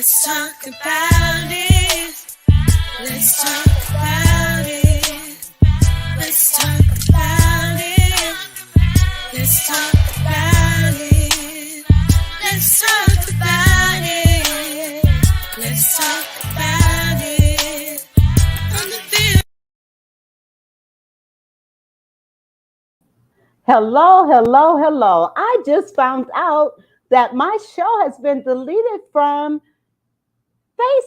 Let's talk about it. Let's talk about it. Let's talk about it. Let's talk about it. Let's talk about it. Let's talk about it. On the field. Hello, hello, hello. I just found out that my show has been deleted from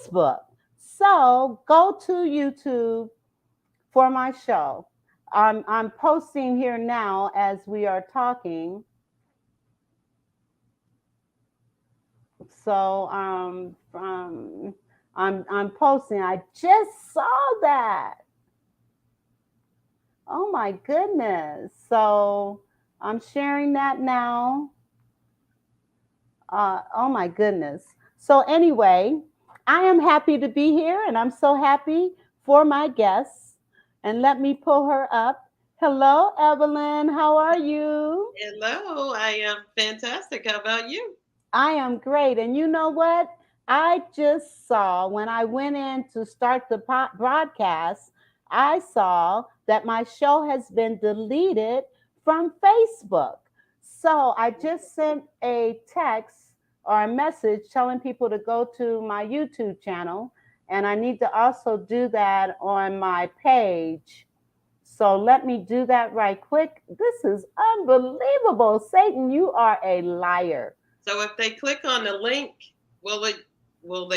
Facebook. So go to YouTube for my show. I'm posting here now as we are talking. So I'm posting. I just saw that. Oh my goodness. So I'm sharing that now. Oh my goodness. So anyway, I am happy to be here and I'm so happy for my guests. And let me pull her up. Hello, Evelyn. How are you? Hello, I am fantastic. How about you? I am great. And you know what? I just saw when I went in to start the broadcast, I saw that my show has been deleted from Facebook. So I just sent a text or a message telling people to go to my YouTube channel. And I need to also do that on my page. So let me do that right quick. This is unbelievable. Satan, you are a liar. So if they click on the link, will they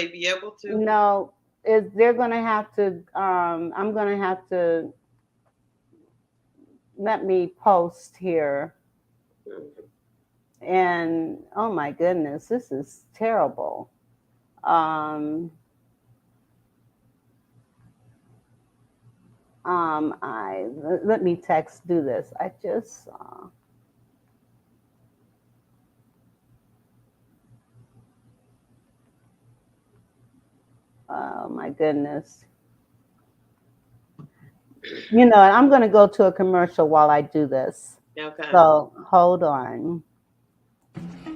be able to? No, they're going to have to. I'm going to have to. Let me post here. And oh my goodness, this is terrible. Let me do this. I just saw. Oh my goodness. You know, I'm going to go to a commercial while I do this. Okay. So hold on.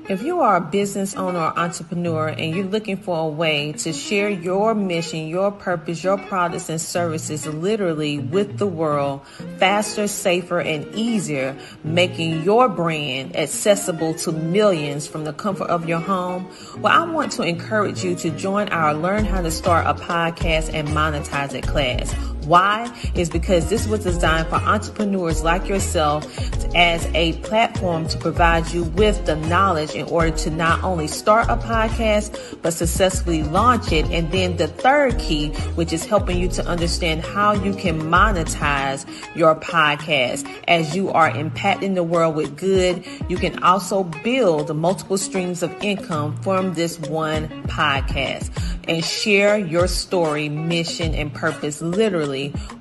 If you are a business owner or entrepreneur and you're looking for a way to share your mission, your purpose, your products and services literally with the world faster, safer, and easier, making your brand accessible to millions from the comfort of your home, well, I want to encourage you to join our Learn How to Start a Podcast and Monetize It class. Why? Is because this was designed for entrepreneurs like yourself as a platform to provide you with the knowledge in order to not only start a podcast, but successfully launch it. And then the third key, which is helping you to understand how you can monetize your podcast. As you are impacting the world with good, you can also build multiple streams of income from this one podcast and share your story, mission, and purpose literally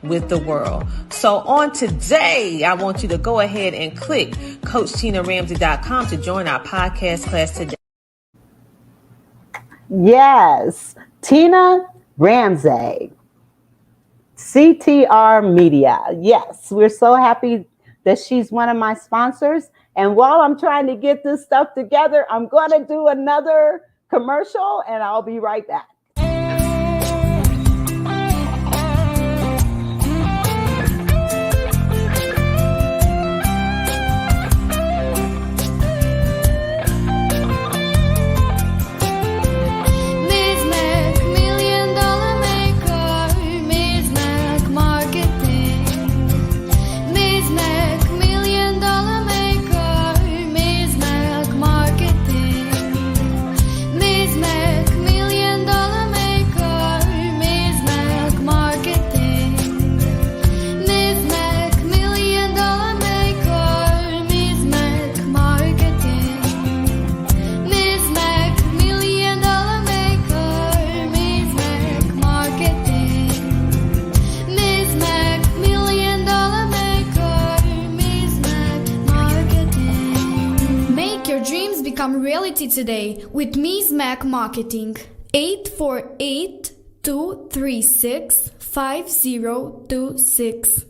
with the world. So on today, I want you to go ahead and click CoachTinaRamsey.com to join our podcast class today. Yes, Tina Ramsey, CTR Media. Yes, we're so happy that she's one of my sponsors. And while I'm trying to get this stuff together, I'm going to do another commercial and I'll be right back. Reality today with Ms. Mac Marketing. 848-236-5026.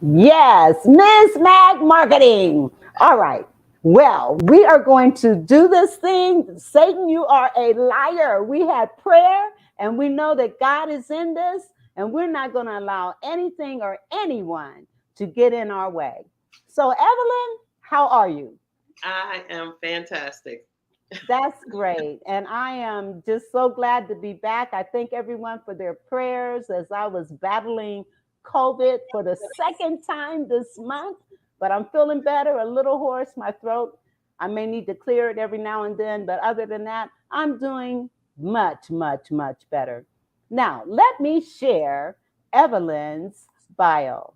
Yes, Ms. Mac Marketing. All right. Well, we are going to do this thing. Satan, you are a liar. We had prayer and we know that God is in this, and we're not going to allow anything or anyone to get in our way. So, Evelyn, how are you? I am fantastic. That's great. And I am just so glad to be back. I thank everyone for their prayers as I was battling COVID for the second time this month, but I'm feeling better, a little hoarse, my throat. I may need to clear it every now and then, but other than that, I'm doing much, much, much better. Now, let me share Evelyn's bio.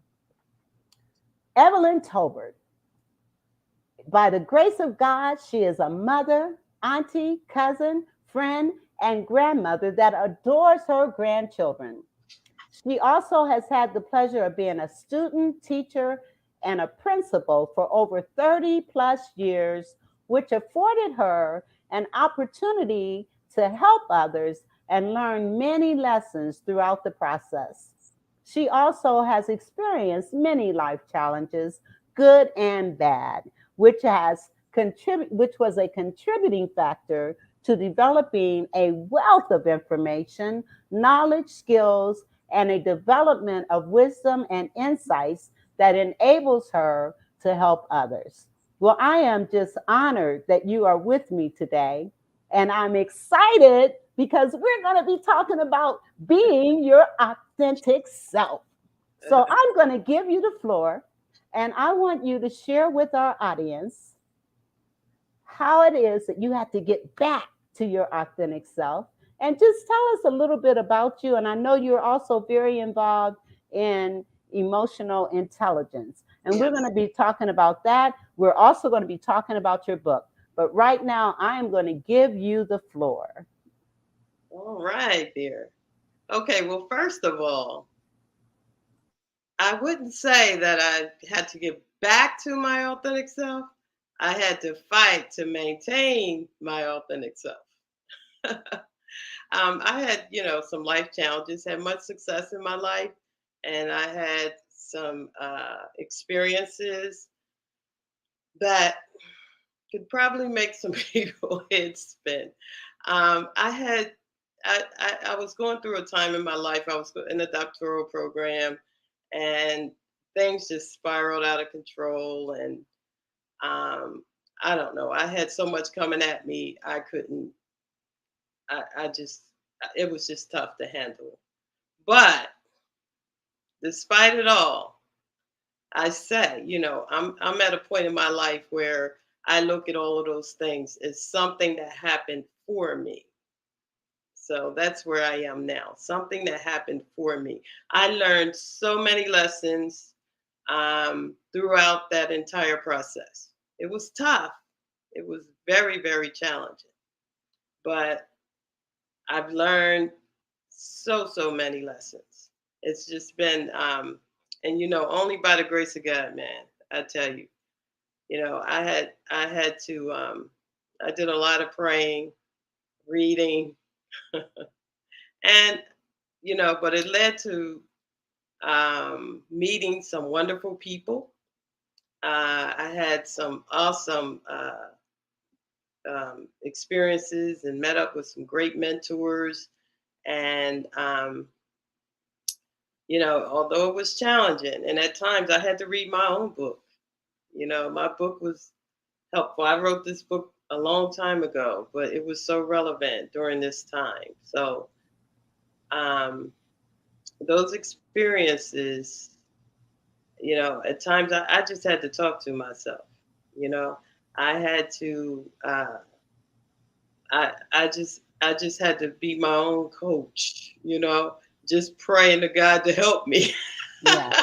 Evelyn Tolbert, by the grace of God, she is a mother, auntie, cousin, friend, and grandmother that adores her grandchildren. She also has had the pleasure of being a student, teacher, and a principal for over 30 plus years, which afforded her an opportunity to help others and learn many lessons throughout the process. She also has experienced many life challenges, good and bad, which was a contributing factor to developing a wealth of information, knowledge, skills, and a development of wisdom and insights that enables her to help others. Well, I am just honored that you are with me today, and I'm excited because we're going to be talking about being your authentic self. So I'm going to give you the floor, and I want you to share with our audience how it is that you have to get back to your authentic self, and just tell us a little bit about you. And I know you're also very involved in emotional intelligence, and we're going Yes. to be talking about that. We're also going to be talking about your book. But right now, I am going to give you the floor. All right, dear. Okay, well, first of all, I wouldn't say that I had to get back to my authentic self. I had to fight to maintain my authentic self. I had, some life challenges, had much success in my life, and I had some experiences that could probably make some people heads spin. I had, I was going through a time in my life. I was in a doctoral program, and things just spiraled out of control. And I don't know. I had so much coming at me. I couldn't. I just. It was just tough to handle. But despite it all, I say, I'm at a point in my life where I look at all of those things as something that happened for me. So that's where I am now. Something that happened for me. I learned so many lessons throughout that entire process. It was tough. It was very, very challenging. But I've learned so many lessons. It's just been, and only by the grace of God, man. I tell you, I had to, I did a lot of praying, reading, and but it led to meeting some wonderful people. I had some awesome experiences and met up with some great mentors. And although it was challenging, and at times I had to read my own book. My book was helpful. I wrote this book a long time ago, but it was so relevant during this time. So um, those experiences, at times I just had to talk to myself. You know, I had to. I just had to be my own coach. Just praying to God to help me. Yeah.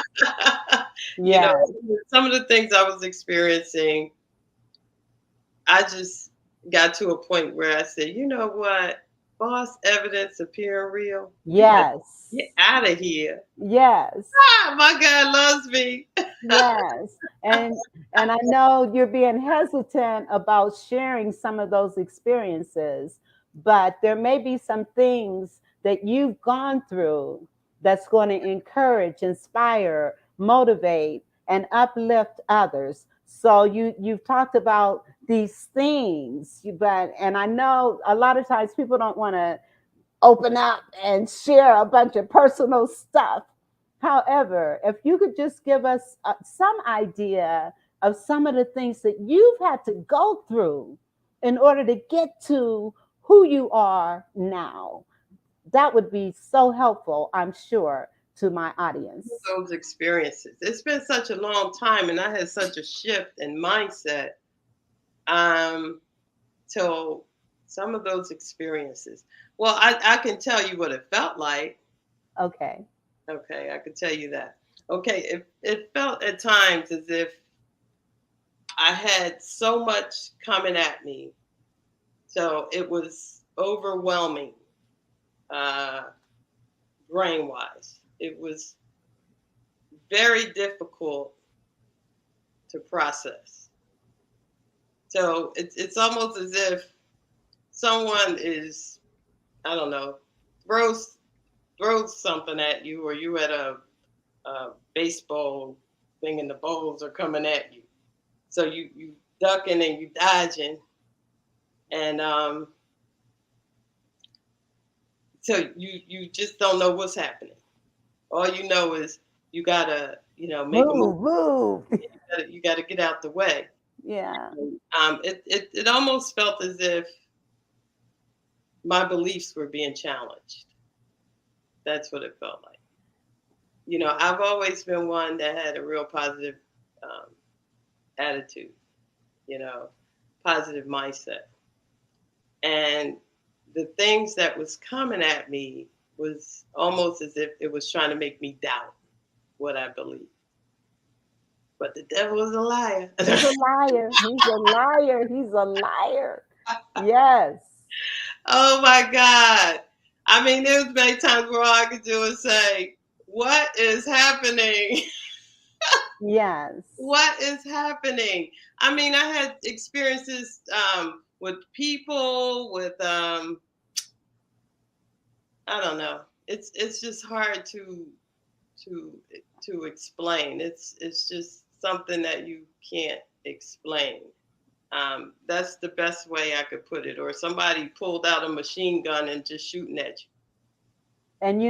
you know, Yeah. some of the things I was experiencing, I just got to a point where I said, you know what, false evidence appearing real. You better Yes. get out of here. Yes. My God loves me. Yes. And I know you're being hesitant about sharing some of those experiences, but there may be some things that you've gone through that's going to encourage, inspire, motivate, and uplift others. So you've talked about these things, but and I know a lot of times people don't want to open up and share a bunch of personal stuff. However, if you could just give us some idea of some of the things that you've had to go through in order to get to who you are now, that would be so helpful, I'm sure, to my audience. Those experiences. It's been such a long time, and I had such a shift in mindset. Um, so some of those experiences. Well, I can tell you what it felt like. Okay. Okay, I can tell you that. Okay, it felt at times as if I had so much coming at me. So it was overwhelming, uh, brain wise. It was very difficult to process. So it's almost as if someone is, I don't know, throws throws something at you, or you at a baseball thing and the balls are coming at you. So you ducking and you dodging, and so you just don't know what's happening. All you know is you gotta make a move. Move, move. You gotta get out the way. Yeah. It almost felt as if my beliefs were being challenged. That's what it felt like. I've always been one that had a real positive um, attitude, you know, positive mindset. And the things that was coming at me was almost as if it was trying to make me doubt what I believe. But the devil is a liar. He's a liar. He's a liar. He's a liar. Yes. Oh my God. I mean, there was many times where all I could do is say, what is happening? Yes. What is happening? I mean, I had experiences with people, with I don't know. It's just hard to to explain. It's just something that you can't explain. That's the best way I could put it. Or somebody pulled out a machine gun and just shooting at And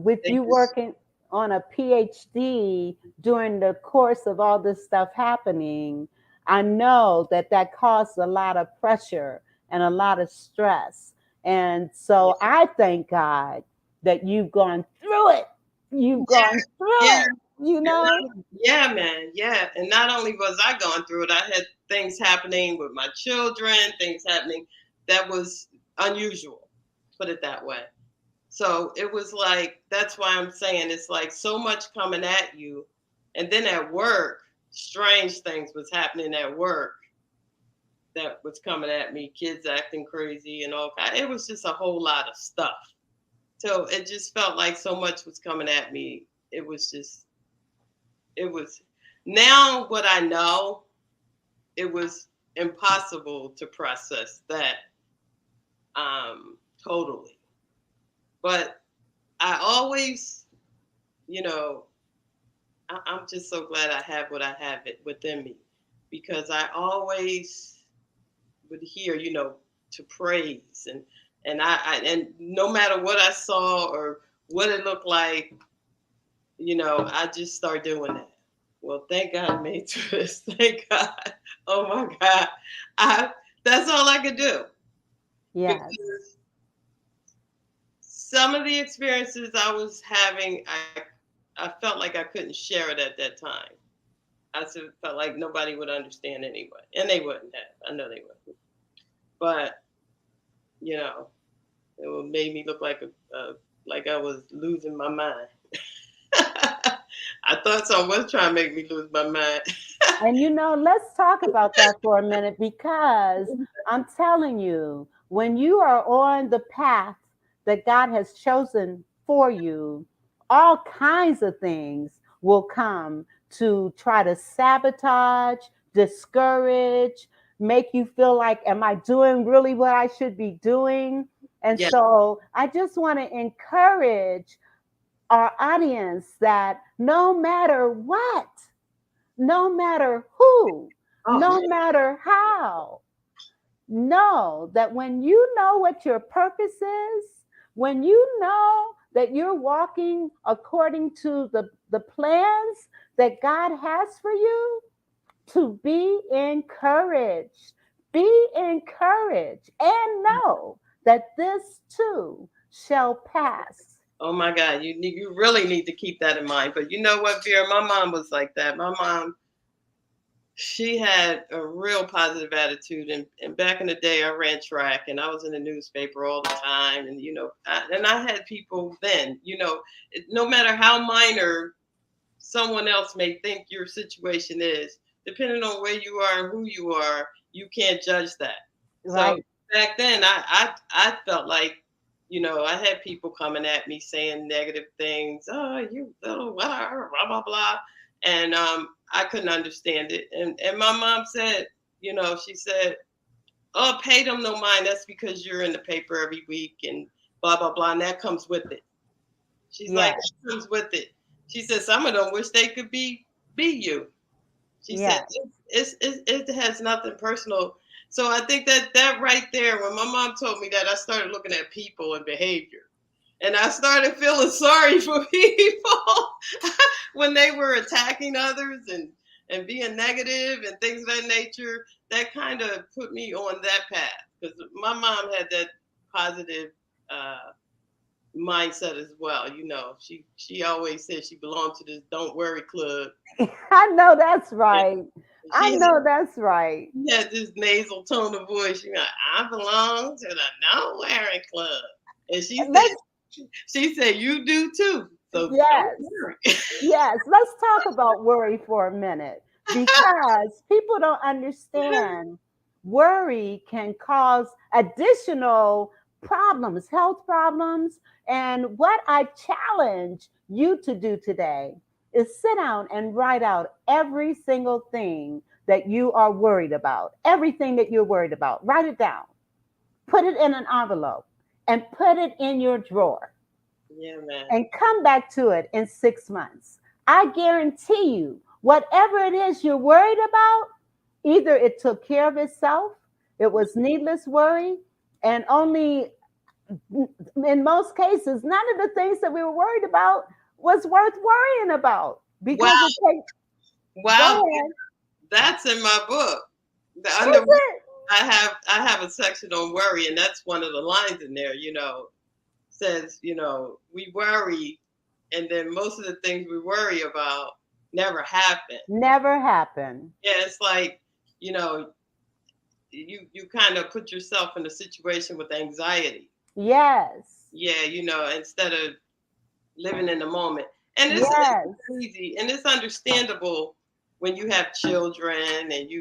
with you. They you just working on a PhD during the course of all this stuff happening, I know that that caused a lot of pressure and a lot of stress. And yeah, so I thank God that you've gone through it. You've gone yeah, through it, you know? yeah, man, yeah. And not only was I going through it, I had things happening with my children, things happening that was unusual. Put it that way. So it was like, that's why I'm saying it's like so much coming at you. And then at work, strange things was happening at work that was coming at me, kids acting crazy and all kind. It was just a whole lot of stuff. So it just felt like so much was coming at me. It was now what I know, it was impossible to process that totally. But I always, you know, I'm just so glad I have what I have it within me, because I always would hear, to praise, and no matter what I saw or what it looked like, I just start doing that. Well, thank God I made this. Thank God. Oh my God. I That's all I could do, Yes. because some of the experiences I was having, I felt like I couldn't share it at that time. I just felt like nobody would understand anyway, and they wouldn't have. I know they wouldn't. But you know, it made me look like I was losing my mind. I thought someone was trying to make me lose my mind. And let's talk about that for a minute because I'm telling you, when you are on the path that God has chosen for you, all kinds of things will come to try to sabotage, discourage, make you feel like, am I doing really what I should be doing? And Yeah, so I just want to encourage our audience that no matter what, no matter who, Oh man. no matter how. Know that when you know what your purpose is, when you know that you're walking according to the plans that God has for you, to be encouraged. Be encouraged and know that this too shall pass. Oh my God, you really need to keep that in mind. But you know what, Vera, my mom was like that. My mom, she had a real positive attitude, and back in the day, I ran track, and I was in the newspaper all the time, and I had people then, no matter how minor someone else may think your situation is, depending on where you are and who you are, you can't judge that. So Right. back then, I felt like, I had people coming at me saying negative things. Oh, you little whatever, blah blah blah, and I couldn't understand it. And my mom said, she said, "Oh, pay them no mind. That's because you're in the paper every week and blah blah blah, and that comes with it." She's like, Yes. "That comes with it." She said, "Some of them wish they could be you." She said, Yes. it has nothing personal. So I think that right there, when my mom told me that, I started looking at people and behavior. And I started feeling sorry for people when they were attacking others and being negative and things of that nature. That kind of put me on that path because my mom had that positive uh, mindset as well. She always said she belonged to this "Don't Worry" club. I know that's right. I She had, know that's right. she had this nasal tone of voice. She like, "I belong to the Don't Worry club," and Let's she said, "You do too. So don't yes. worry." Yes, let's talk about worry for a minute because people don't understand worry can cause additional problems, health problems. And what I challenge you to do today is sit down and write out every single thing that you are worried about, everything that you're worried about. Write it down, put it in an envelope, and put it in your drawer Yeah, man. and come back to it in 6 months. I guarantee you, whatever it is you're worried about, either it took care of itself, it was needless worry, and only in most cases, none of the things that we were worried about was worth worrying about Wow, because it takes, go wow, ahead. that's in my book. Is Under it? I have a section on worry, and that's one of the lines in there. Says we worry, and then most of the things we worry about never happen. Never happened. Yeah, it's like you know you kind of put yourself in a situation with anxiety. Yes. Yeah, instead of living in the moment. And it's Yes. easy and it's understandable when you have children and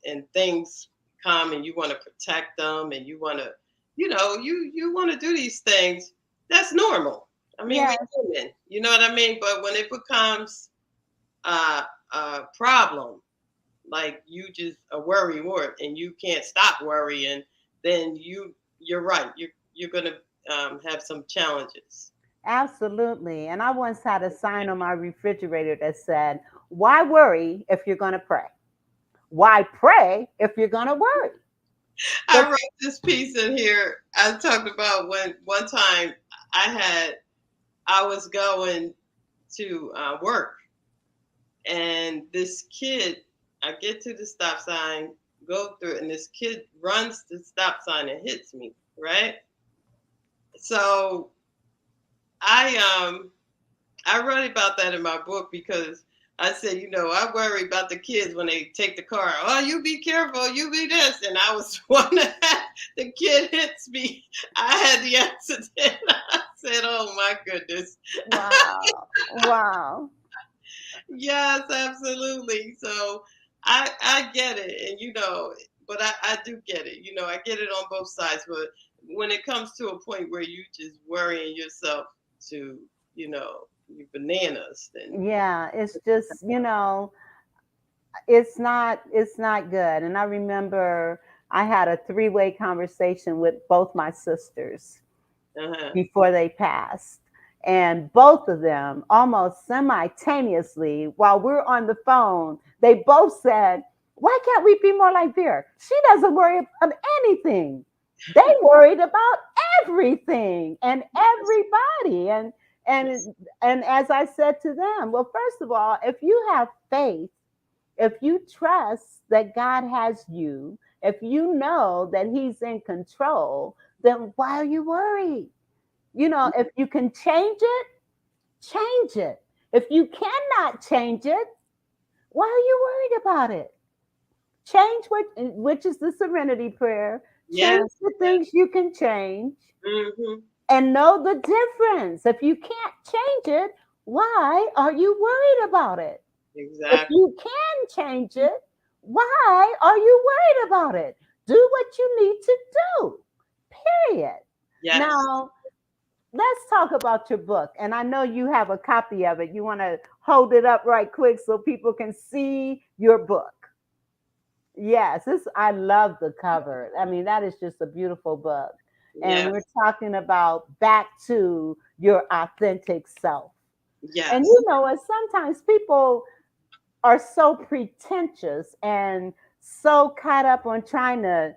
and things come and you want to protect them and you want to you want to do these things. That's normal. I mean, we're Yes. human. You know what I mean? But when it becomes a problem, like you just a worry wart and you can't stop worrying, then you're right. You're gonna have some challenges. Absolutely. And I once had a sign on my refrigerator that said, why worry if you're going to pray? Why pray if you're going to worry? I But wrote this piece in here. I talked about when one time I was going to work, and this kid, I get to the stop sign, go through it, and this kid runs the stop sign and hits me. Right. So I I wrote about that in my book because I said, I worry about the kids when they take the car. Oh, you be careful, you be this. And I was one that the kid hits me. I had the accident. I said, oh my goodness. wow, wow. Yes, absolutely. So I get it. And but I do get it. I get it on both sides. But when it comes to a point where you just worrying yourself to, you bananas, then Yeah, it's just, it's not good. And I remember I had a three-way conversation with both my sisters uh-huh. before they passed. And both of them, almost simultaneously, while we're on the phone, they both said, "Why can't we be more like Vera? She doesn't worry about anything." They worried about everything and everybody. And as I said to them, well, first of all, if you have faith, if you trust that God has you, if you know that He's in control, then why are you worried? If you can change it, change it. If you cannot change it, why are you worried about it? Change which is the serenity prayer. Change Yes. the things you can change Mm-hmm. and know the difference. If you can't change it, why are you worried about it? If Exactly. you can change it, why are you worried about it? Do what you need to do. Period. Yes. Now, let's talk about your book. And I know you have a copy of it. You want to hold it up right quick so people can see your book. Yes, I love the cover. I mean, that is just a beautiful book. And we're Yes. talking about back to your authentic self. And Yes. sometimes people are so pretentious and so caught up on trying to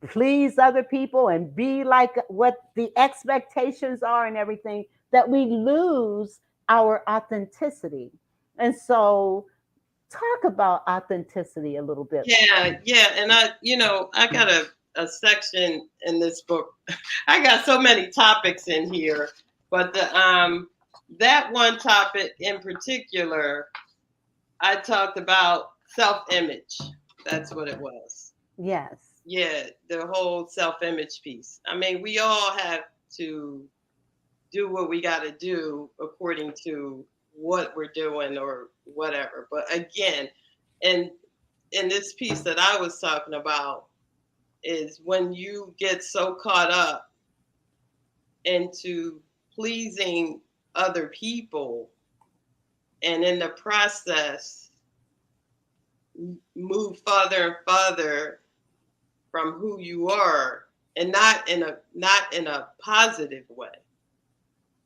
please other people and be like what the expectations are and everything that we lose our authenticity. And so, talk about authenticity a little bit. Yeah. Yeah. And I got a section in this book. I got so many topics in here, but that one topic in particular, I talked about self-image. That's what it was. Yes. Yeah, the whole self-image piece. I mean, we all have to do what we got to do according to what we're doing or whatever. But again, and in this piece that I was talking about is when you get so caught up into pleasing other people and in the process move farther and farther from who you are and not in a positive way.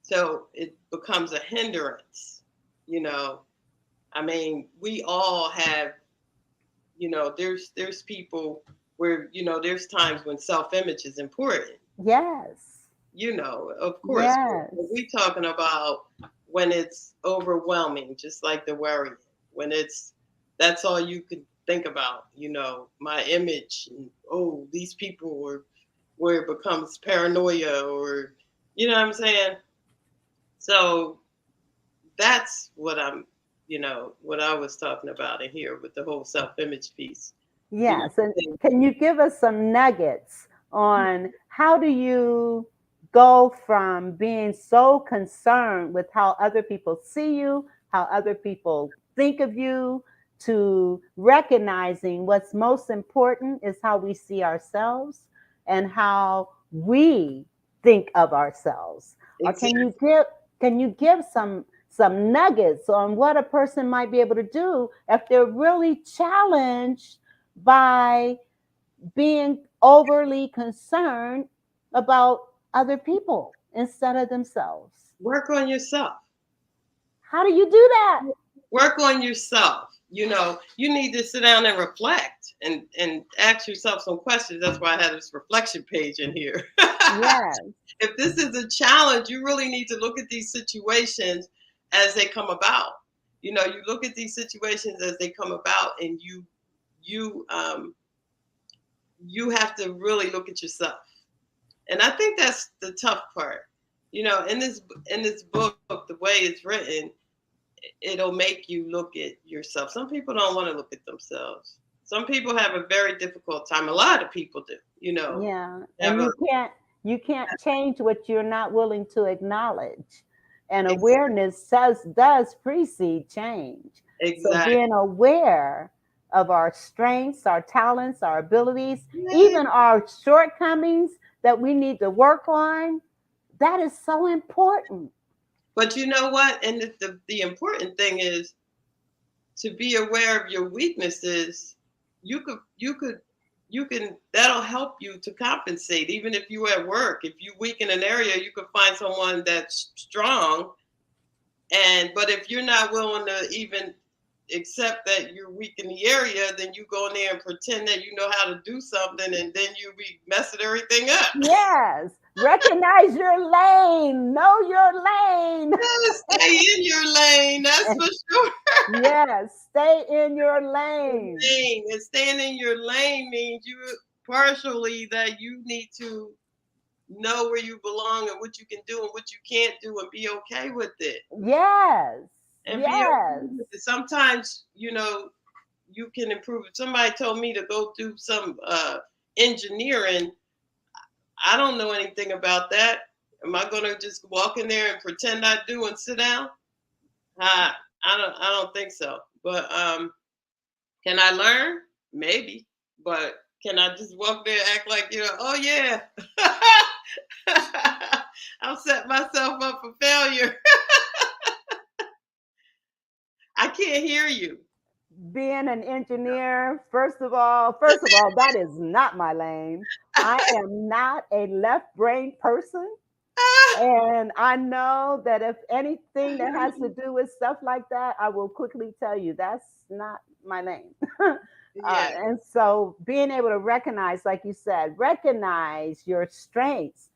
So it becomes a hindrance, you know. I mean, we all have, there's people where, there's times when self-image is important. Yes. Of course, but Yes. we talking about when it's overwhelming, just like the worry, when that's all you could think about, my image, and oh, these people, or where it becomes paranoia, or you know what I'm saying. So that's what I was talking about in here with the whole self-image piece. Yes. And And can you give us some nuggets on how do you go from being so concerned with how other people see you, how other people think of you, to recognizing what's most important is how we see ourselves and how we think of ourselves? Or exactly. can you give some nuggets on what a person might be able to do if they're really challenged by being overly concerned about other people instead of themselves? Work on yourself. How do you do that? Work on yourself. You need to sit down and reflect and ask yourself some questions. That's why I had this reflection page in here. Yes, If this is a challenge, you really need to look at these situations as they come about. You look at these situations as they come about, and you have to really look at yourself. And I think that's the tough part. In this book, the way it's written, it'll make you look at yourself. Some people don't want to look at themselves. Some people have a very difficult time. A lot of people do. yeah. Have And a you can't change what you're not willing to acknowledge. And ex- awareness does precede change. So exact. being aware of our strengths, our talents, our abilities, Yeah. even our shortcomings that we need to work on, that is so important. But you know what? And the important thing is to be aware of your weaknesses. You could that'll help you to compensate. Even if you at work, if you weak in an area, you can find someone that's strong. But if you're not willing to even accept that you're weak in the area, then you go in there and pretend that you know how to do something, and then you be messing everything up. Yes. Recognize your lane. Know your lane. Stay in your lane, that's for sure. Yes. Stay in your lane. And staying in your lane means you partially that you need to know where you belong and what you can do and what you can't do and be okay with it. Yes. And be okay Yes. with it. Sometimes, you can improve. If somebody told me to go do some engineering, I don't know anything about that. Am I gonna just walk in there and pretend I do and sit down? I don't think so. But can I learn? Maybe. But can I just walk there and act like, oh yeah. I'll set myself up for failure. I can't hear you. Being an engineer, first of all, that is not my lane. I am not a left brain person. And I know that if anything that has to do with stuff like that, I will quickly tell you that's not my lane. Yeah. And so being able to recognize, like you said, recognize your strengths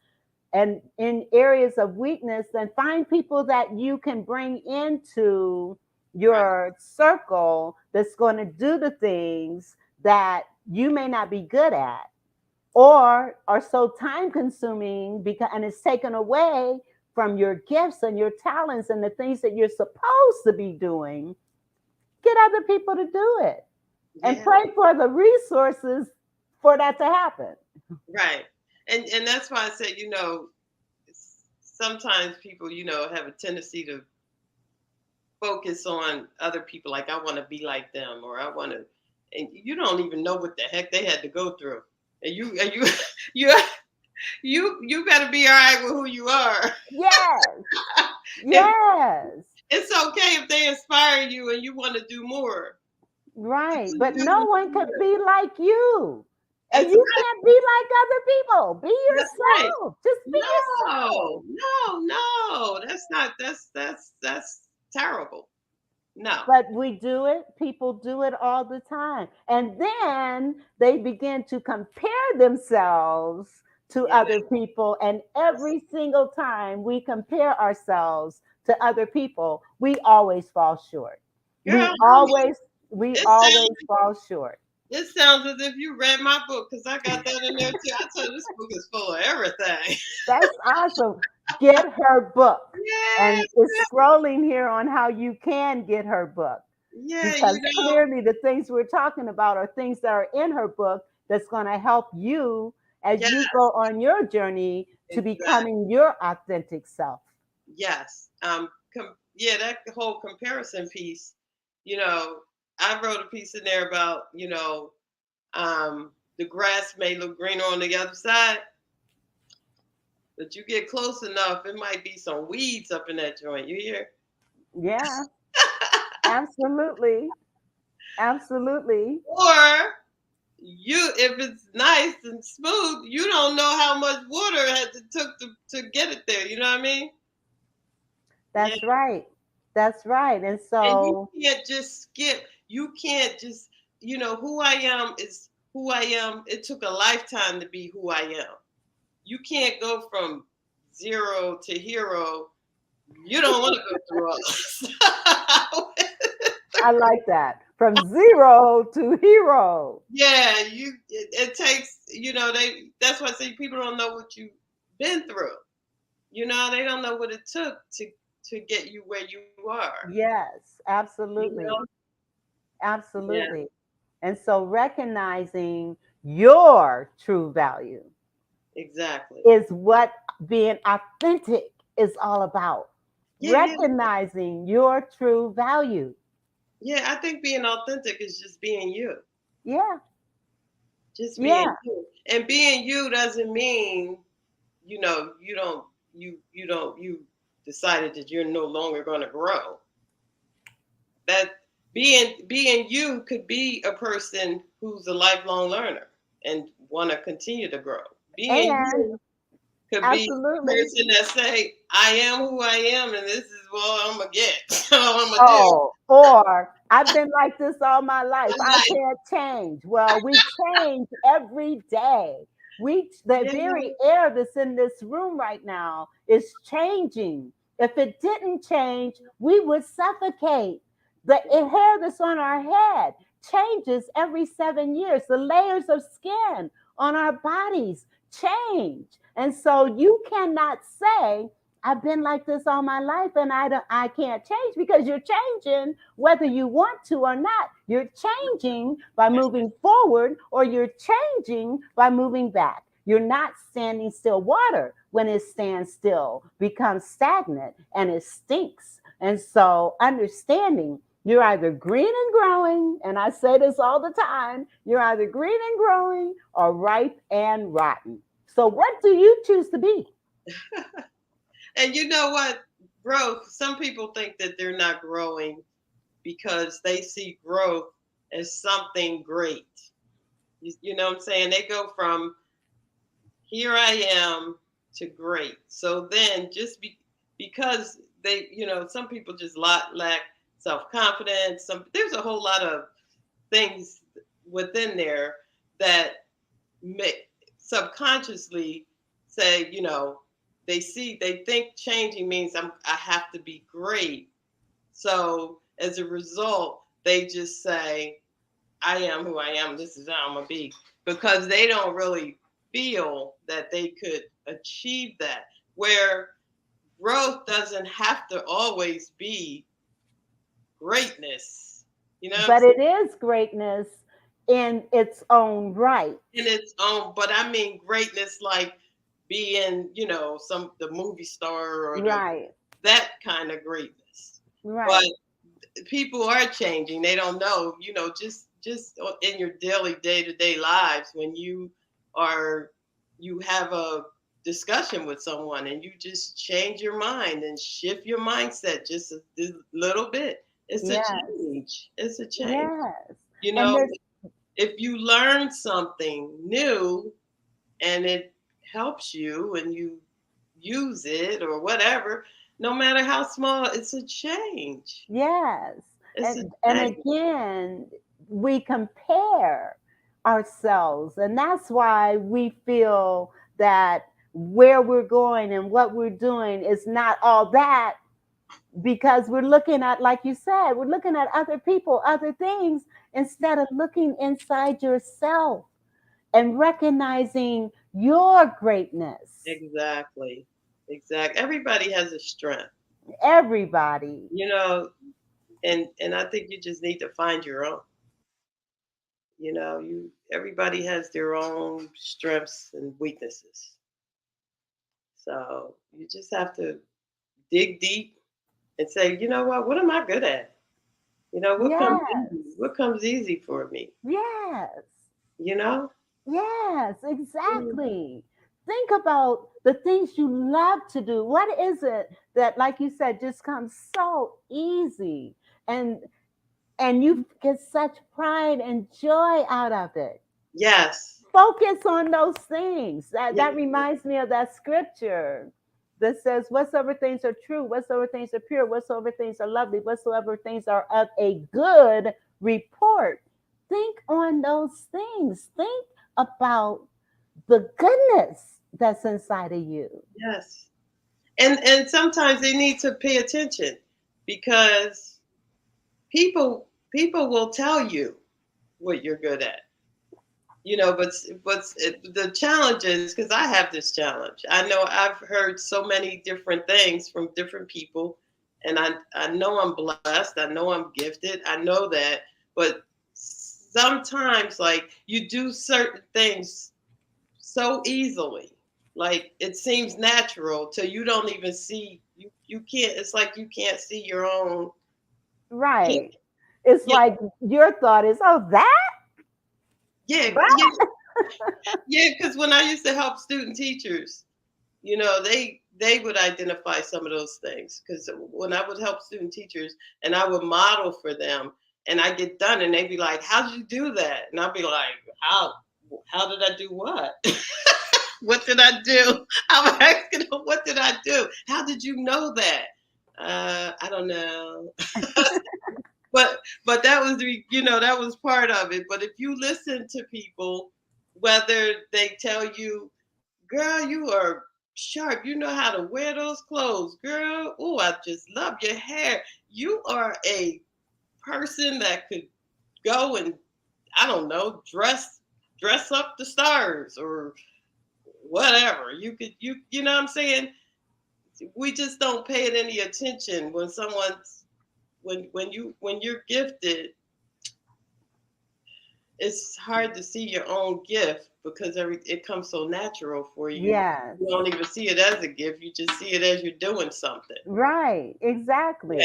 and in areas of weakness, then find people that you can bring into your circle that's going to do the things that you may not be good at or are so time consuming because and it's taken away from your gifts and your talents and the things that you're supposed to be doing. Get other people to do it and Yeah. pray for the resources for that to happen. Right. And that's why I said, sometimes people, have a tendency to focus on other people, like I want to be like them, or I want to, and you don't even know what the heck they had to go through. And you you you better be all right with who you are. Yes. And Yes. it's okay if they inspire you and you want to do more. Right. You But do no what one you could do. be like you. And That's you right. can't be like other people. Be That's right. yourself. Just be yourself. No. That's terrible. No. But we do it. People do it all the time. And then they begin to compare themselves to Yeah. other people. And every single time we compare ourselves to other people, we always fall short. We Girl, always, we it always sounds fall short. it sounds as if you read my book because I got that in there too. I tell you, this book is full of everything. That's awesome. Get her book. Yeah, And it's scrolling here on how you can get her book. yeah, Because clearly the things we're talking about are things that are in her book that's going to help you as yes, you go on your journey to exactly. becoming your authentic self. Yes. Yeah, that whole comparison piece, you know, I wrote a piece in there about, the grass may look greener on the other side, but you get close enough, it might be some weeds up in that joint. You hear? Yeah, absolutely. Absolutely. Or if it's nice and smooth, you don't know how much water it took to get it there. You know what I mean? Yeah. That's right. That's right. And And you so, can't just skip. You can't just, who I am is who I am. It took a lifetime to be who I am. You can't go from zero to hero. You don't want to go through all this. I like that. From zero to hero. Yeah, it takes, that's why I say people don't know what you've been through. They don't know what it took to get you where you are. Yes, You absolutely. know? Yeah, Absolutely. And so recognizing your true value exactly. is what being authentic is all about. Yeah. Recognizing your true value. Yeah, I think being authentic is just being you. Yeah. Just being Yeah. you. And being you doesn't mean, you decided that you're no longer going to grow. That being you could be a person who's a lifelong learner. and want to continue to grow. Being And you could be the absolutely. person that say, I am who I am, and this is what I'm gonna get. All I'm gonna do. Oh, or I've been like this all my life. I'm I like, can't change. Well, we change every day. The yeah, very air that's in this room right now is changing. If it didn't change, we would suffocate. The hair that's on our head changes every 7 years. The layers of skin on our bodies change. And so you cannot say, I've been like this all my life and I can't change, because you're changing whether you want to or not. You're changing by moving forward, or you're changing by moving back. You're not standing still. Water, when it stands still, becomes stagnant and it stinks. And so understanding you're either green and growing, and I say this all the time, you're either green and growing or ripe and rotten. So what do you choose to be? and you know what? Growth. Some people think that they're not growing because they see growth as something great. You know what I'm saying? They go from here I am to great. So then because they, some people just lack self-confidence. There's a whole lot of things within there that make subconsciously say, they think changing means I have to be great. So as a result, they just say, I am who I am. This is how I'm gonna be, because they don't really feel that they could achieve that. Where growth doesn't have to always be greatness. You know what I'm But saying? it is greatness in its own right. In its own, but I mean greatness like being, the movie star or Right, that kind of greatness. But right. people are changing. They don't know, just in your daily day-to-day lives, when you have a discussion with someone and you just change your mind and shift your mindset just a little bit. It's a Yes, change. It's a change. yes. You And know, there's, if you learn something new and it helps you and you use it or whatever, no matter how small, it's a change. yes. It's a And change. again, we compare ourselves, and that's why we feel that where we're going and what we're doing is not all that, because we're looking at, like you said, we're looking at other people, other things, instead of looking inside yourself and recognizing your greatness. Exactly. Exactly. Everybody has a strength, Everybody. you know, and I think you just need to find your own. Everybody has their own strengths and weaknesses. So you just have to dig deep and say, you know what am I good at? What comes Yes, easy? What comes easy for me? yes, You know? yes, Mm. exactly. Think about the things you love to do. What is it that, like you said, just comes so easy, and you get such pride and joy out of it? Yes. Focus on those things. That Yes. reminds me of that scripture that says, whatsoever things are true, whatsoever things are pure, whatsoever things are lovely, whatsoever things are of a good report. Think on those things. Think about the goodness that's inside of you. Yes. And sometimes they need to pay attention because people will tell you what you're good at. But the challenge is, because I have this challenge. I know I've heard so many different things from different people, and I know I'm blessed. I know I'm gifted. I know that, but sometimes like you do certain things so easily, like it seems natural till you don't even see you can't. It's like you can't see your own. Yeah, Right. It's yeah, like your thought is, oh, yeah, that. yeah, yeah. Because when I used to help student teachers, they would identify some of those things, because when I would help student teachers and I would model for them, and I get done and they'd be like, how'd you do that? And I'd be like, how? How did I do what? What did I do? I'm asking her, what did I do? How did you know that? I don't know. But that was that was part of it. But if you listen to people, whether they tell you, girl, you are sharp, you know how to wear those clothes, girl. Oh, I just love your hair. You are a person that could go and I don't know, dress up the stars or whatever. You know what I'm saying? We just don't pay it any attention when someone's when you're gifted. It's hard to see your own gift because it comes so natural for you. Yes. You don't even see it as a gift. You just see it as you're doing something. Right. Yeah. Exactly.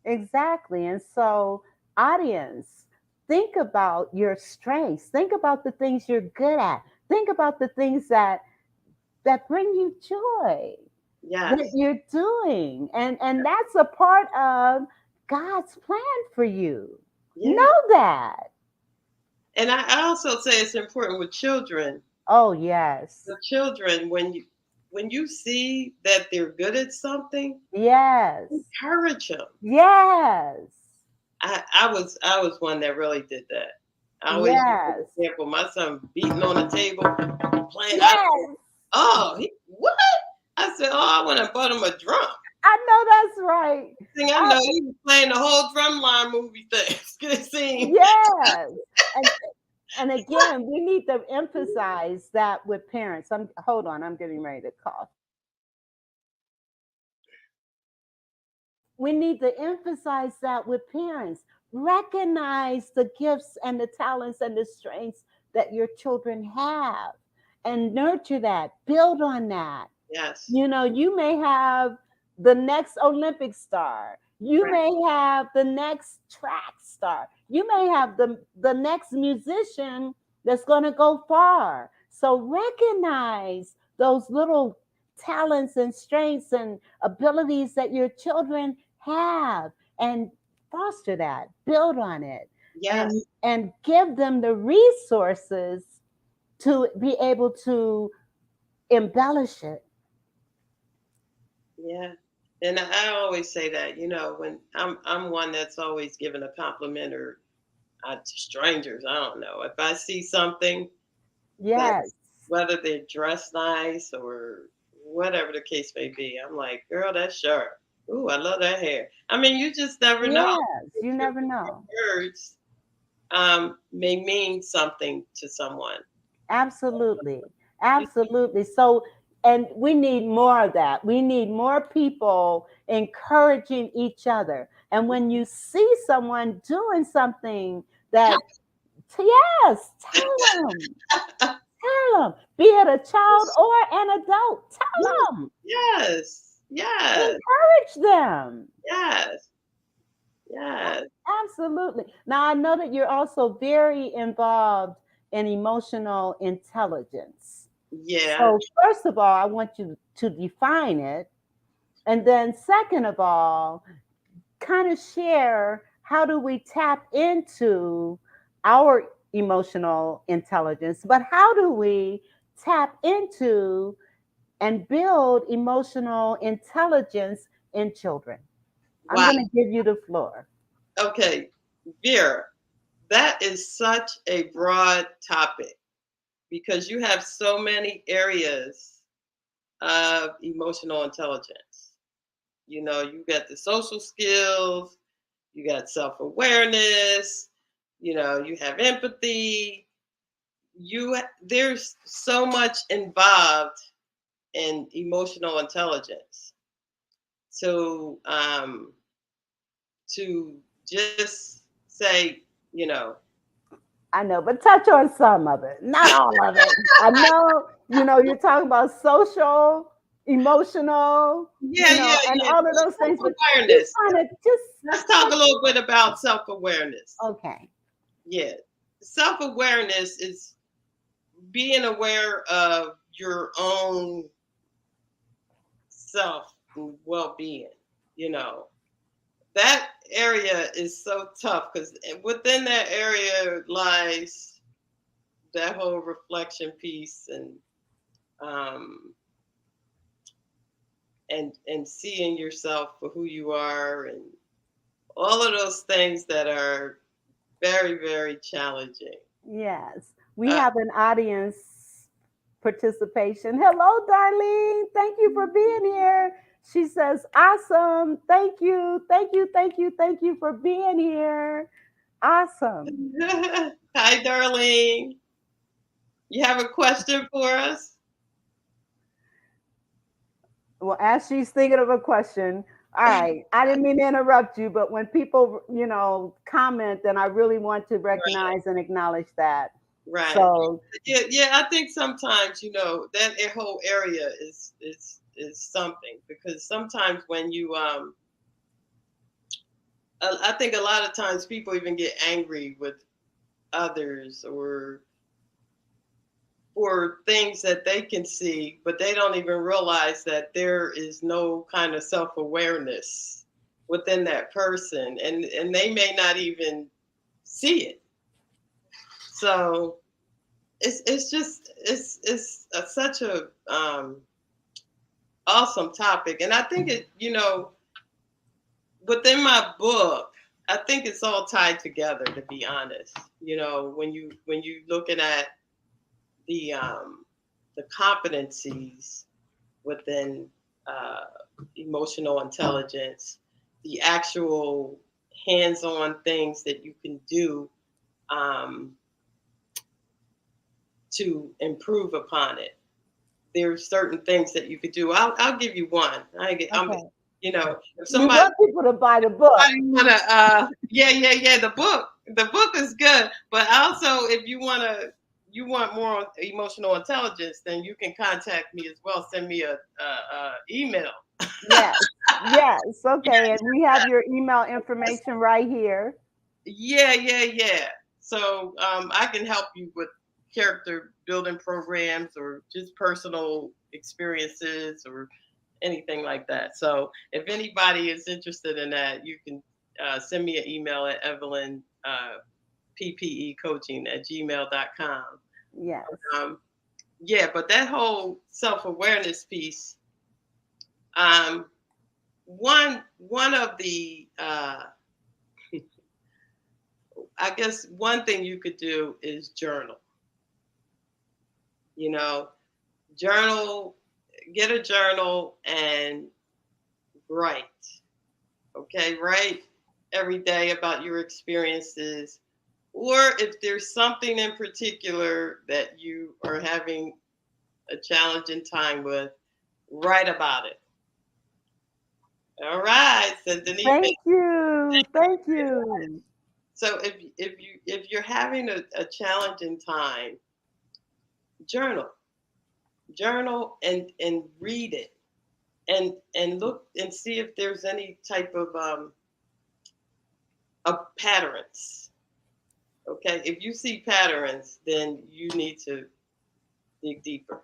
Exactly. And so, audience, think about your strengths. Think about the things you're good at. Think about the things that bring you joy that Yes. you're doing. And that's a part of God's plan for you. Yeah. Know that. And I also say it's important with children. Oh, yes. The children, when you see that they're good at something, Yes. encourage them. Yes. I was one that really did that. I always use an Yes. example. My son beating on the table, playing. Yes. What? I said, oh, I want to bought him a drum. I know that's right. Thing I know, he was playing the whole drumline movie thing. Scene. Yes. And and again, we need to emphasize that with parents. Hold on, I'm getting ready to cough. We need to emphasize that with parents. Recognize the gifts and the talents and the strengths that your children have and nurture that, build on that. Yes. You may have the next Olympic star. You Right. may have the next track star. You may have the next musician that's going to go far. So recognize those little talents and strengths and abilities that your children have and foster that, build on it, Yes. and give them the resources to be able to embellish it. Yeah. And I always say that, when I'm one that's always giving a compliment or to strangers. I don't know if I see something Yes. that's whether they're dressed nice or whatever the case may be. I'm like, girl, that's sharp. Ooh, I love that hair. I mean, you just never know. Yes, you never know. Words may mean something to someone. Absolutely. Absolutely. So, and we need more of that. We need more people encouraging each other. And when you see someone doing something that, yes, tell them. Tell them. Be it a child or an adult, tell them. Yes, yes, Encourage them. yes, yes. Absolutely. Now, I know that you're also very involved in emotional intelligence. Yeah. So, first of all, I want you to define it. And then, second of all, kind of share how do we tap into our emotional intelligence, but how do we tap into and build emotional intelligence in children? I'm Wow. going to give you the floor. Okay, Vera, that is such a broad topic because you have so many areas of emotional intelligence. You got the social skills, you got self-awareness, you have empathy. There's so much involved in emotional intelligence. So to just say, you know, I know, but touch on some of it, not all of it. I know, you're talking about social, emotional, yeah, yeah, and yeah. all of those things, but just Self-awareness. kind of just Let's talk a little bit about self-awareness. okay. Yeah. Self-awareness is being aware of your own self and well-being, you know. That area is so tough because within that area lies that whole reflection piece um, and seeing yourself for who you are and all of those things that are very, very challenging. Yes. We Uh, have an audience participation. Hello, Darlene. Thank you for being here. She says, awesome. Thank you. Thank you. Thank you. Thank you for being here. Awesome. Hi, darling. You have a question for us? Well, as she's thinking of a question, all right, I didn't mean to interrupt you, but when people, comment, then I really want to Right, recognize and acknowledge that. right. So, Yeah, yeah. I think sometimes that whole area is something because sometimes when you I think a lot of times people even get angry with others or for things that they can see, but they don't even realize that there is no kind of self awareness within that person, and they may not even see it. So it's just it's such a awesome topic, and I think within my book, I think it's all tied together. To be honest, when you looking at the the competencies within uh, emotional intelligence, the actual hands-on things that you can do um, to improve upon it. There's certain things that you could do. I'll give you one. okay. If We somebody want people to buy the book. wanna, yeah, the book is good. But also, if you want more emotional intelligence, then you can contact me as well. Send me a email. Yes. Yes. Okay. And we have your email information right here. Yeah. So I can help you with character building programs or just personal experiences or anything like that. So if anybody is interested in that, you can send me an email at Evelyn PPE at gmail.com. Yes. Um, yeah, but that whole self awareness piece, um, one of the I guess one thing you could do is journal. You know, journal, get a journal and write. Okay, write every day about your experiences. Or if there's something in particular that you are having a challenging time with, write about it. All right, so Denise. Thank you. Thank you. So if you're having a challenging time, journal, and read it, and look and see if there's any type of patterns. Okay, if you see patterns, then you need to dig deeper.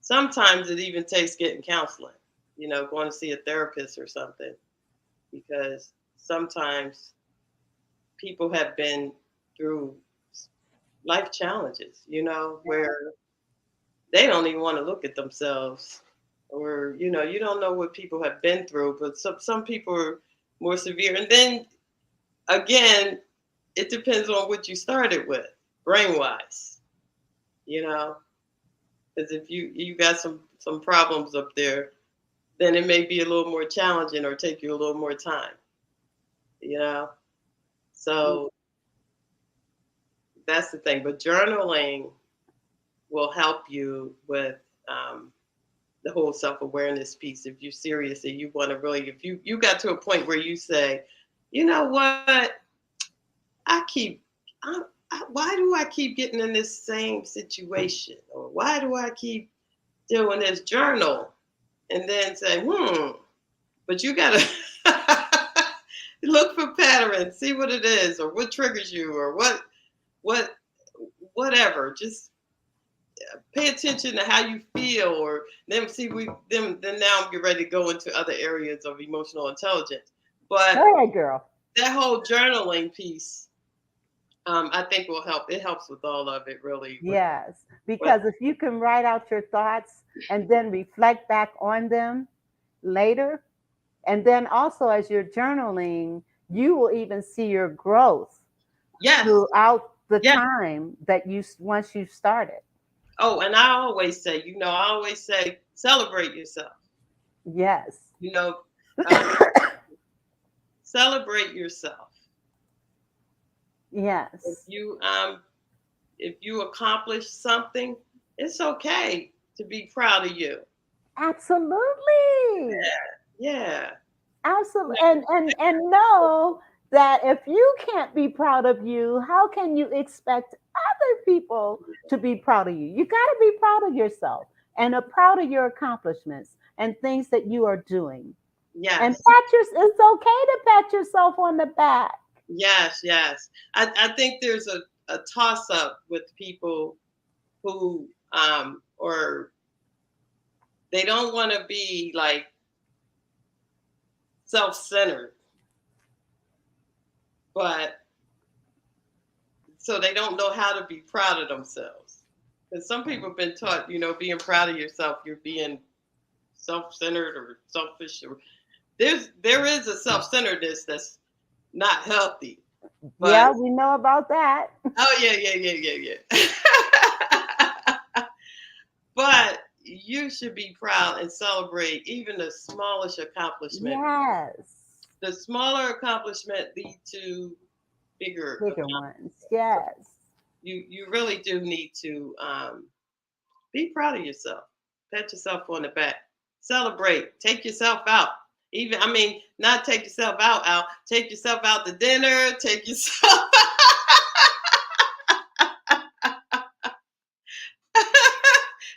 Sometimes it even takes getting counseling, going to see a therapist or something, because sometimes people have been through life challenges, where they don't even want to look at themselves, or you don't know what people have been through, but some people are more severe. And then again, it depends on what you started with, brain wise, you know, because if you got some problems up there, then it may be a little more challenging or take you a little more time, you know. So that's the thing. But journaling will help you with the whole self-awareness piece. If you're serious and you want to really, if you got to a point where you say, you know what, I keep why do I keep getting in this same situation, or why do I keep doing this, journal, and then say, but you gotta look for patterns, see what it is, or what triggers you, or what whatever. Just pay attention to how you feel, or then now I'm getting ready to go into other areas of emotional intelligence. But Go ahead, girl. that whole journaling piece, I think will help. It helps with all of it, really. Yes, With because if you can write out your thoughts and then reflect back on them later, and then also as you're journaling, you will even see your growth yes, throughout the yes. time that once you started. Oh, and I always say, celebrate yourself. Yes. You know, uh, celebrate yourself. If Yes. you if you accomplish something, it's okay to be proud of you. Absolutely. Yeah. Absolutely. And know that if you can't be proud of you, how can you expect other people to be proud of you? You got to be proud of yourself and are proud of your accomplishments and things that you are doing. And Yes. it's okay to pat yourself on the back. Yes. Yes. I think there's a toss up with people who or they don't want to be like self-centered, but so they don't know how to be proud of themselves. Because some people have been taught, being proud of yourself, you're being self-centered or selfish. Or there is a self-centeredness that's not healthy. But Yeah, we know about that. oh yeah, yeah, yeah, yeah, yeah. But you should be proud and celebrate even the smallest accomplishment. Yes. The smaller accomplishment lead to bigger Bigger accomplishment. ones. Yes. You really do need to be proud of yourself. Pat yourself on the back. Celebrate. Take yourself out. Even not take yourself out. Take yourself out to dinner. Take yourself.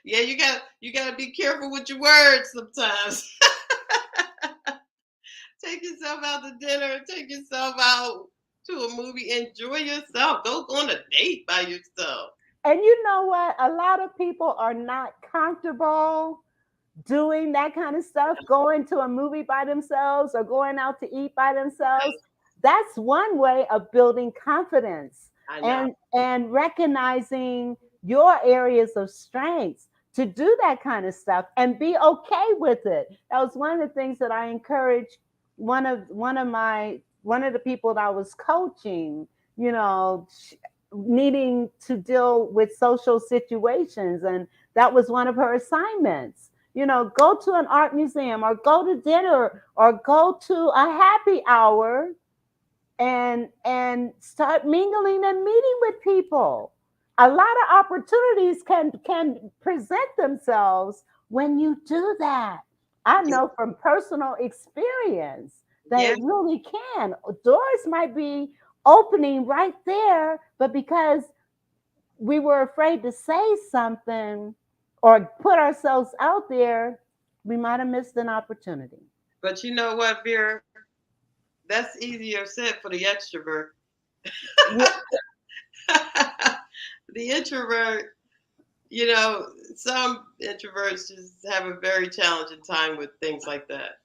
Yeah, you gotta be careful with your words sometimes. Take yourself out to dinner. Take yourself out to a movie. Enjoy yourself. Go on a date by yourself. And you know what? A lot of people are not comfortable doing that kind of stuff, going to a movie by themselves or going out to eat by themselves. That's one way of building confidence I know. and recognizing your areas of strengths to do that kind of stuff and be okay with it. That was one of the things that I encouraged one of the people that I was coaching, you know, needing to deal with social situations, and that was one of her assignments. Go to an art museum or go to dinner or go to a happy hour and start mingling and meeting with people. A lot of opportunities can present themselves when you do that. I know from personal experience that Yeah, it really can. Doors might be opening right there, but because we were afraid to say something or put ourselves out there, we might have missed an opportunity. but you know what, Vera? That's easier said for the extrovert. Yeah, The introvert, some introverts just have a very challenging time with things like that.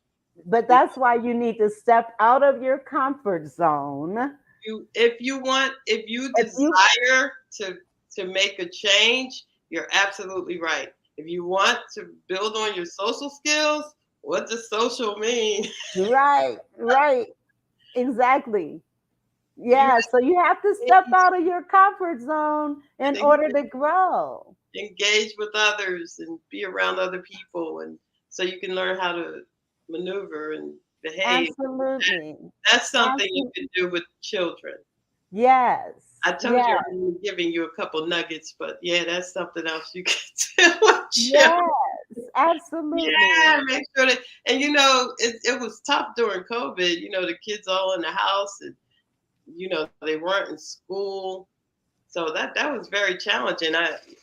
but that's why you need to step out of your comfort zone. If you If you desire to make a change, you're absolutely right. If you want to build on your social skills, what does social mean? right, right, exactly. You Yeah, so you have to step out of your comfort zone in have order to grow. to engage with others and be around other people, and so you can learn how to maneuver and behave. Absolutely. That's something you Absolutely. can do with children. Yes. I told you Yes. I'm only giving you a couple nuggets, but yeah, that's something else you can do with children. Yes. Absolutely. Yeah, make sure that, and it was tough during COVID. The kids all in the house, and they weren't in school, so that was very challenging.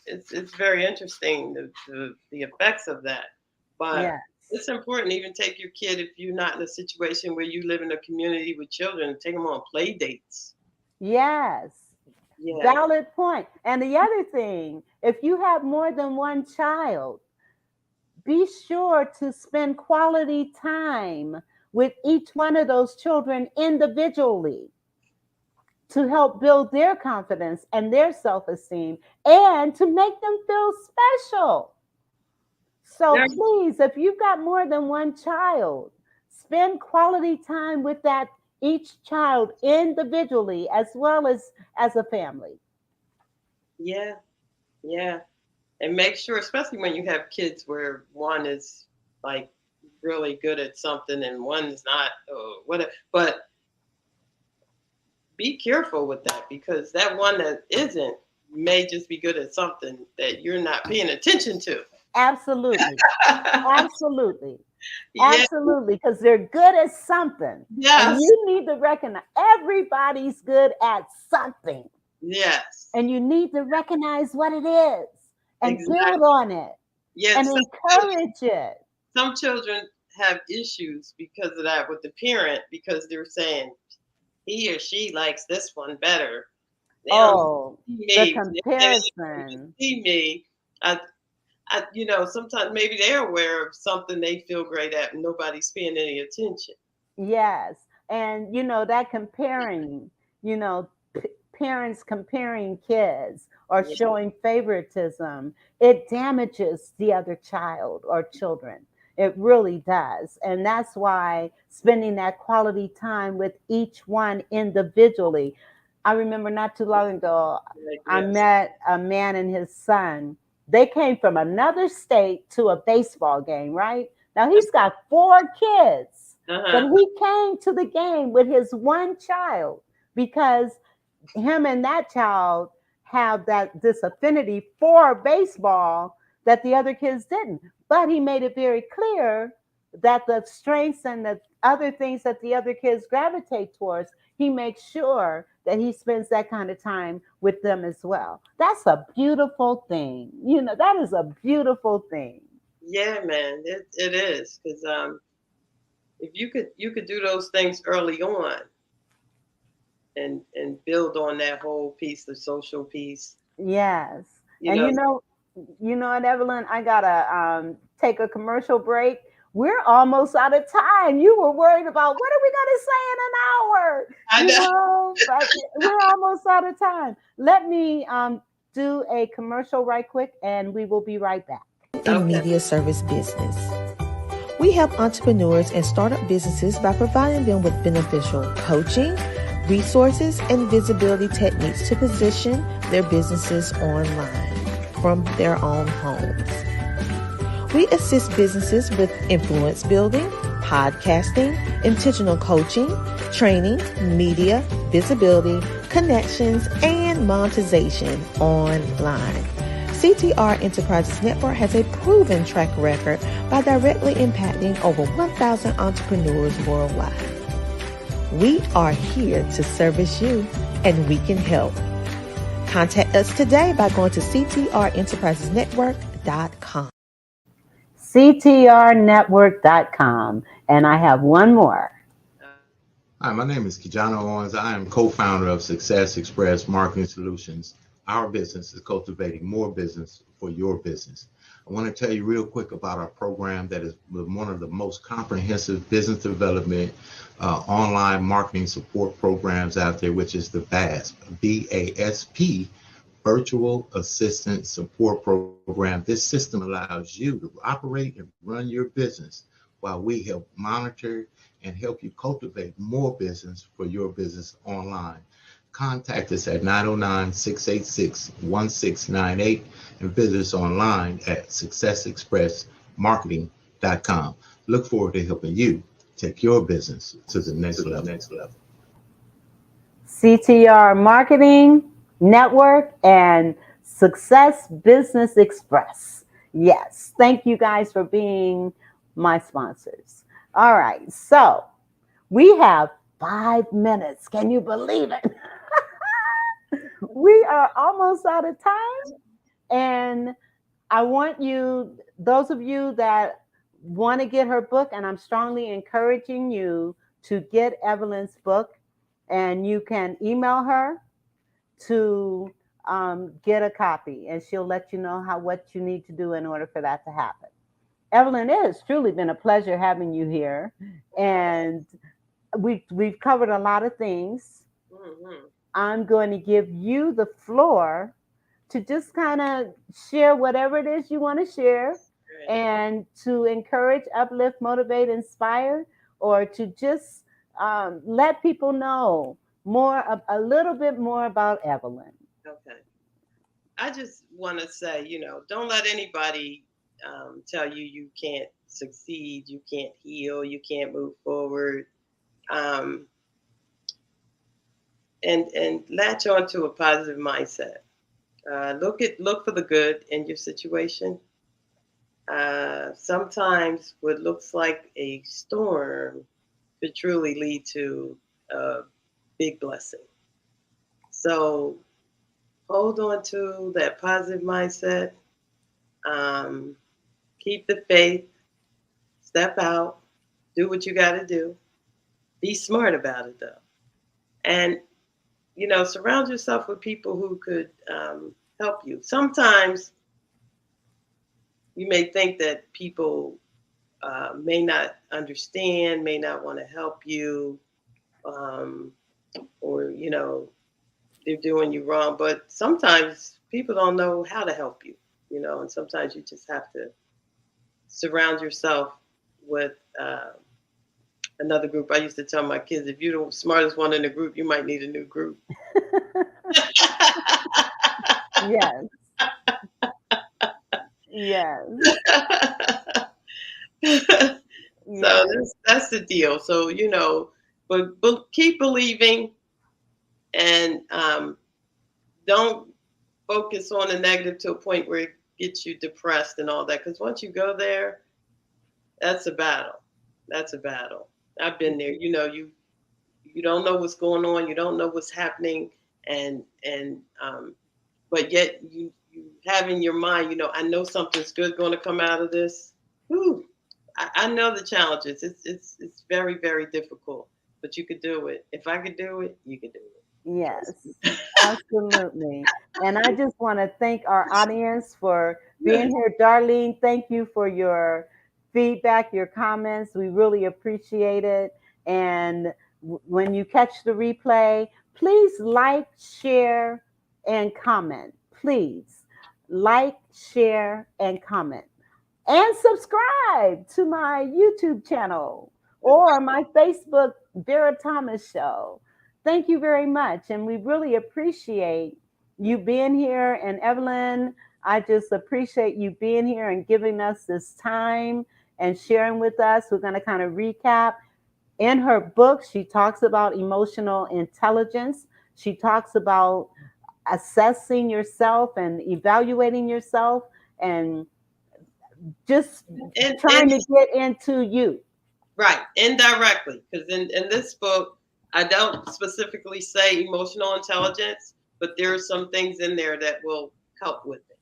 It's very interesting the effects of that, but Yes. it's important to even take your kid if you're not in a situation where you live in a community with children, take them on play dates. Yes. Yeah, Valid point. And the other thing, if you have more than one child, be sure to spend quality time with each one of those children individually. to help build their confidence and their self-esteem and to make them feel special. So There, please, if you've got more than one child, spend quality time with that each child individually as well as a family. yeah, yeah. And make sure, especially when you have kids where one is like really good at something and one's not, or whatever. But be careful with that because that one that isn't may just be good at something that you're not paying attention to. Absolutely. Absolutely. Yeah, Absolutely. Because they're good at something. And yes, you need to recognize everybody's good at something. yes, And you need to recognize what it is and build exactly. on it Yeah, and encourage it. some children have issues because of that with the parent because they're saying he or she likes this one better. They don't Oh, see the me. They don't comparison. see me. Sometimes maybe they're aware of something they feel great at and nobody's paying any attention. Yes. And, that comparing, you know, parents comparing kids or Yeah, showing favoritism, it damages the other child or children. It really does. And that's why spending that quality time with each one individually. I remember not too long ago, like, I yes. met a man and his son. They came from another state to a baseball game, right? Now he's got four kids, but Uh-huh. he came to the game with his one child because him and that child have that this affinity for baseball that the other kids didn't. But he made it very clear that the strengths and the other things that the other kids gravitate towards, he makes sure that he spends that kind of time with them as well. That's a beautiful thing. That is a beautiful thing. Yeah, man, it is because if you could do those things early on and build on that whole piece, the social piece, Yes. you And know. what, Evelyn, I gotta take a commercial break. We're almost out of time. You were worried about what are we gonna say in an hour, I know. but we're almost out of time. Let me do a commercial right quick and we will be right back. In Okay. media service business. We help entrepreneurs and startup businesses by providing them with beneficial coaching, resources, and visibility techniques to position their businesses online from their own homes. We assist businesses with influence building, podcasting, intentional coaching, training, media, visibility, connections, and monetization online. CTR Enterprises Network has a proven track record by directly impacting over 1,000 entrepreneurs worldwide. We are here to service you, and we can help. Contact us today by going to ctrenterprisesnetwork.com. CTRnetwork.com. And I have one more. Hi, my name is Kijano Owens. I am co-founder of Success Express Marketing Solutions. Our business is cultivating more business for your business. I want to tell you real quick about our program that is one of the most comprehensive business development online marketing support programs out there, which is the VASP, VASP, Virtual Assistant Support Program. This system allows you to operate and run your business while we help monitor and help you cultivate more business for your business online. Contact us at 909-686-1698 and visit us online at successexpressmarketing.com. Look forward to helping you take your business to the next level. CTR Marketing Network and Success Business Express. Yes, thank you guys for being my sponsors. All right, so we have 5 minutes. Can you believe it? We are almost out of time. And I want you, those of you that want to get her book, and I'm strongly encouraging you to get Evelyn's book, and you can email her to get a copy, and she'll let you know what you need to do in order for that to happen. Evelyn, it has truly been a pleasure having you here, and we've covered a lot of things. Mm-hmm. I'm going to give you the floor to just kind of share whatever it is you want to share, Right. and to encourage, uplift, motivate, inspire, or to just let people know a little bit more about Evelyn. Okay. I just want to say, don't let anybody tell you you can't succeed, you can't heal, you can't move forward, um, and latch on to a positive mindset. Look for the good in your situation. Sometimes what looks like a storm could truly lead to a big blessing. So hold on to that positive mindset. Um, Keep the faith. Step out. Do what you got to do. Be smart about it, though. And, surround yourself with people who could help you. Sometimes you may think that people may not understand, may not want to help you, um, or, they're doing you wrong. But sometimes people don't know how to help you, and sometimes you just have to surround yourself with another group. I used to tell my kids, if you're the smartest one in the group, you might need a new group. Yes. Yes. So that's the deal. So, but keep believing, and don't focus on the negative to a point where it gets you depressed and all that. Because once you go there, that's a battle. That's a battle. I've been there. You don't know what's going on. You don't know what's happening, and but yet you have in your mind, I know something's good going to come out of this. Whew. I know the challenges. It's very, very difficult, but you could do it. If I could do it, you could do it. Yes, absolutely. And I just want to thank our audience for being here. Darlene, thank you for your feedback, your comments. We really appreciate it. And when you catch the replay, please like, share, and comment. Please like, share, and comment. And subscribe to my YouTube channel or my Facebook Vera Thomas Show. Thank you very much. And we really appreciate you being here. And Evelyn, I just appreciate you being here and giving us this time and sharing with us. We're going to kind of recap. In her book, she talks about emotional intelligence. She talks about assessing yourself and evaluating yourself and just trying to get into you. Right, indirectly. Because in this book, I don't specifically say emotional intelligence, but there are some things in there that will help with it.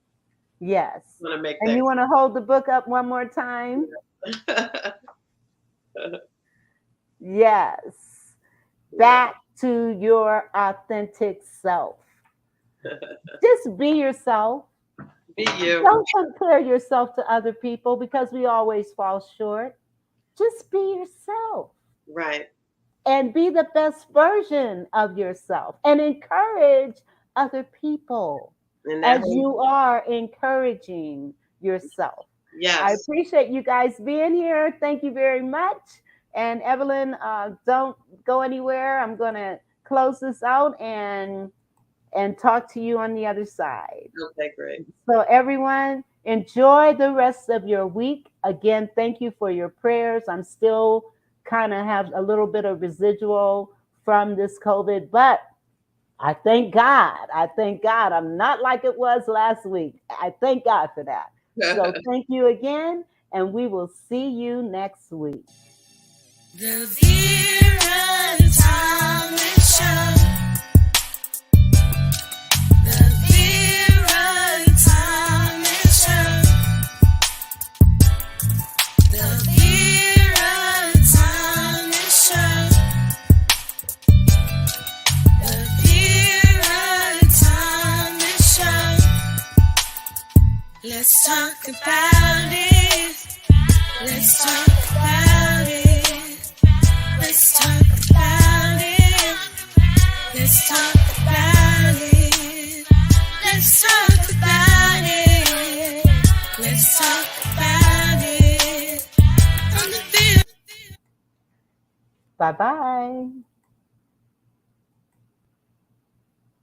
Yes. And you want to hold the book up one more time? Yes. Back to your authentic self. Just be yourself. Be you. Don't compare yourself to other people because we always fall short. Just be yourself. Right. And be the best version of yourself and encourage other people as you are encouraging yourself. Yes. I appreciate you guys being here. Thank you very much. And Evelyn, don't go anywhere. I'm going to close this out and talk to you on the other side. Okay, great. So everyone, enjoy the rest of your week. Again, thank you for your prayers. I'm still kind of have a little bit of residual from this COVID, but I thank God. I'm not like it was last week. I thank God for that. So thank you again, and we will see you next week. The Vera Thomas Show. The Vera Thomas Show. The Vera Thomas Show. The Vera Thomas Show. Let's talk about it. Let's talk about it. Let's talk about it. Let's talk about it. Bye-bye.